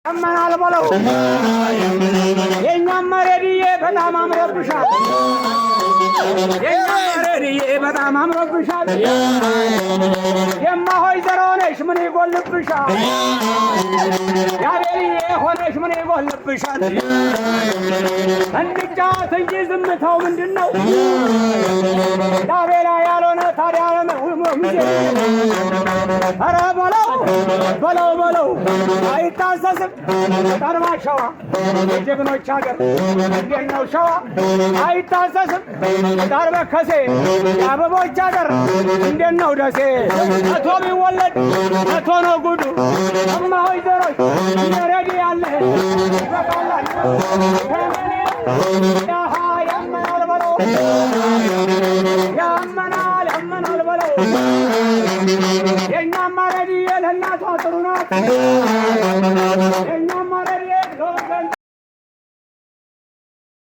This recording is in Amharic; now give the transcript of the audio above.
አማናል በለው የኛም መረድዬ በጣም አምሮብሻል። የኛም መረድዬ በጣም አምሮብሻል። የማሆይ ዘር ሆነሽ ምን ይጎልብሻል? ያቤልዬ ሆነሽ ምን ይጎልብሻል? እንጫወት እንጂ ዝምታው ምንድነው? ያቤላ ያልሆነ ታዲያ ኧረ በለው በለው በለው አይታሰስም። ቀርማ ሸዋ የጀግኖች ሀገር እንዴት ነው ሸዋ አይታሰስም። ዳር በከሴ የአበቦች ሀገር እንዴት ነው ደሴ? መቶ ቢወለድ መቶ ነው ጉዱ። እማሆይ ዘሮች እንደረዲ ያለ ይበቃላል። ያመናል በለው ያመናል በለው የእኛማ ረድዬ ለእናቷ ጥሩ ናት።